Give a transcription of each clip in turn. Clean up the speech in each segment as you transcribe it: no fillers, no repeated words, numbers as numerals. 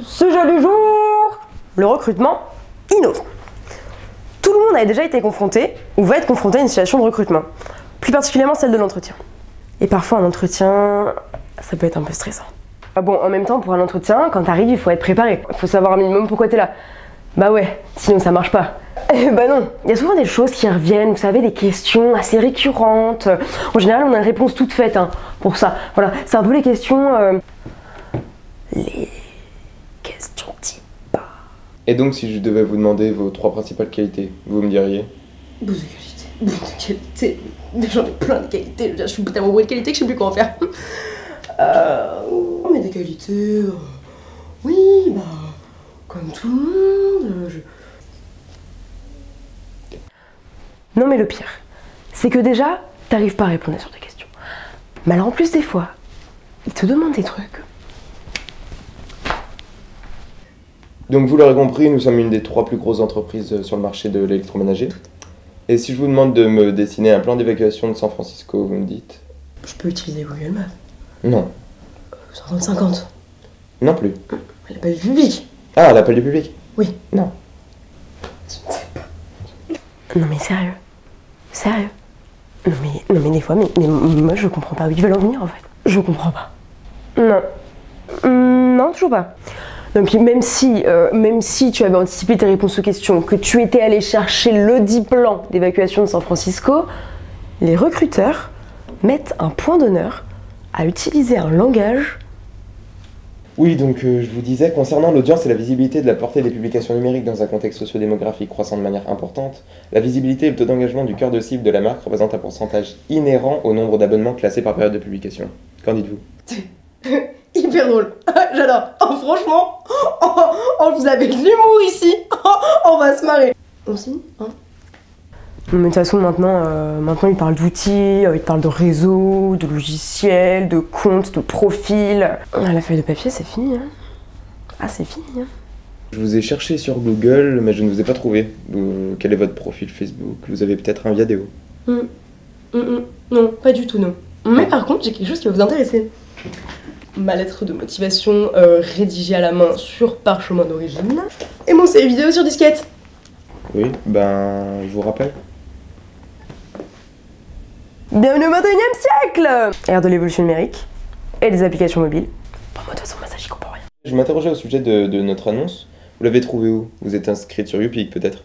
Sujet du jour, le recrutement innovant. Tout le monde a déjà été confronté ou va être confronté à une situation de recrutement, plus particulièrement celle de l'entretien. Et parfois un entretien, ça peut être un peu stressant. Bon, en même temps, pour un entretien, quand t'arrives, il faut être préparé. Il faut savoir un minimum pourquoi t'es là. Bah ouais, sinon ça marche pas. Bah non, il y a souvent des choses qui reviennent, vous savez, des questions assez récurrentes. En général, on a une réponse toute faite pour ça. Voilà, c'est un peu les questions... Les questions type. Et donc, si je devais vous demander vos 3 principales qualités, vous me diriez? Bouse de qualité. Bouse de qualité. Mais j'en ai plein de qualités. Je suis tellement bourrée de qualité que je sais plus quoi en faire. Mais des qualités... Oui, bah... Comme tout le monde... Non mais le pire, c'est que déjà, t'arrives pas à répondre sur tes questions. Mais alors en plus des fois, ils te demandent des trucs. Donc vous l'aurez compris, nous sommes une des 3 plus grosses entreprises sur le marché de l'électroménager. Et si je vous demande de me dessiner un plan d'évacuation de San Francisco, vous me dites? Je peux utiliser Google Maps. Non. 50-50. Non plus. L'appel du public. Ah, l'appel du public? Oui. Non. Je ne sais pas. Non mais sérieux. Sérieux. Non mais des fois, mais moi je comprends pas où ils veulent en venir en fait. Je comprends pas. Non. Non, toujours pas. Non, puis même si tu avais anticipé tes réponses aux questions, que tu étais allé chercher le dit plan d'évacuation de San Francisco, les recruteurs mettent un point d'honneur à utiliser un langage. Oui, donc je vous disais, concernant l'audience et la visibilité de la portée des publications numériques dans un contexte socio-démographique croissant de manière importante, la visibilité et le taux d'engagement du cœur de cible de la marque représentent un pourcentage inhérent au nombre d'abonnements classés par période de publication. Qu'en dites-vous? Hyper drôle, j'adore. Oh, franchement, vous avez de l'humour ici. On va se marrer. On signe, hein? Mais de toute façon, maintenant ils parlent d'outils, ils parlent de réseaux, de logiciels, de comptes, de profils. La feuille de papier, c'est fini, hein. Ah, c'est fini, hein. Je vous ai cherché sur Google, mais je ne vous ai pas trouvé. Quel est votre profil Facebook? Vous avez peut-être un Viadeo? Non, pas du tout, non. Mais par contre, j'ai quelque chose qui va vous intéresser. Ma lettre de motivation rédigée à la main sur parchemin d'origine. Et mon CV vidéo sur disquette. Oui, ben, je vous rappelle. Bienvenue au 21e siècle! Ère de l'évolution numérique et des applications mobiles. Pour moi, de toute façon, ça, j'y comprends rien. Je m'interrogeais au sujet de notre annonce. Vous l'avez trouvée où? Vous êtes inscrite sur YouPick, peut-être?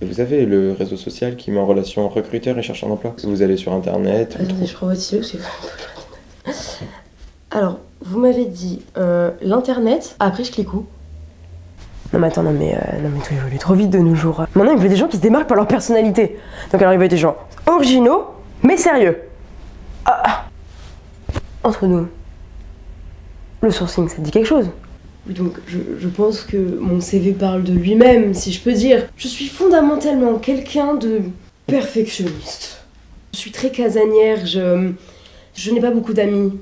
Et vous savez, le réseau social qui met en relation recruteurs et chercheurs d'emploi. Vous allez sur Internet... Attendez, je prends votre stylo, c'est vraiment... Alors, vous m'avez dit l'Internet, après je clique où? Non mais attends, non mais tout évolue trop vite de nos jours. Maintenant, il veut des gens qui se démarquent par leur personnalité. Donc alors, il veut des gens originaux, mais sérieux. Entre nous, le sourcing, ça te dit quelque chose? Oui, donc je pense que mon CV parle de lui-même, si je peux dire. Je suis fondamentalement quelqu'un de perfectionniste. Je suis très casanière, je n'ai pas beaucoup d'amis.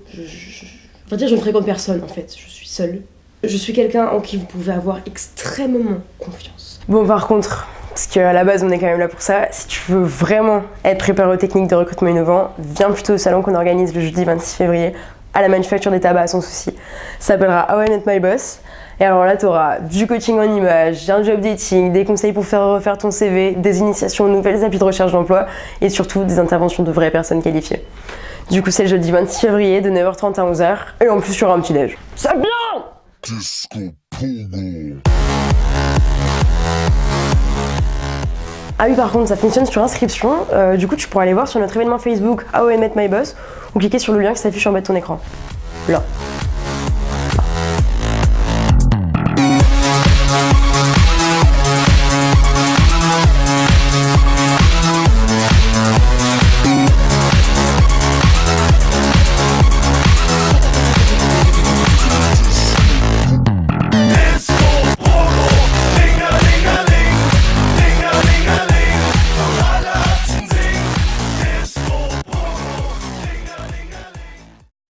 Enfin dire, je ne fréquente personne en fait, je suis seule. Je suis quelqu'un en qui vous pouvez avoir extrêmement confiance. Bon, par contre, parce qu'à la base on est quand même là pour ça, si tu veux vraiment être préparé aux techniques de recrutement innovant, viens plutôt au salon qu'on organise le jeudi 26 février à la Manufacture des Tabacs sans souci. Ça s'appellera How I Met My Boss. Et alors là, tu auras du coaching en images, un job dating, des conseils pour faire refaire ton CV, des initiations aux nouvelles applis de recherche d'emploi et surtout des interventions de vraies personnes qualifiées. Du coup, c'est le jeudi 26 février de 9h30 à 11h. Et en plus, il y aura un petit déj. C'est bien! Disco Pogo. Ah oui, par contre, ça fonctionne sur inscription. Du coup, tu pourras aller voir sur notre événement Facebook How I Met My Boss ou cliquer sur le lien qui s'affiche en bas de ton écran. Là.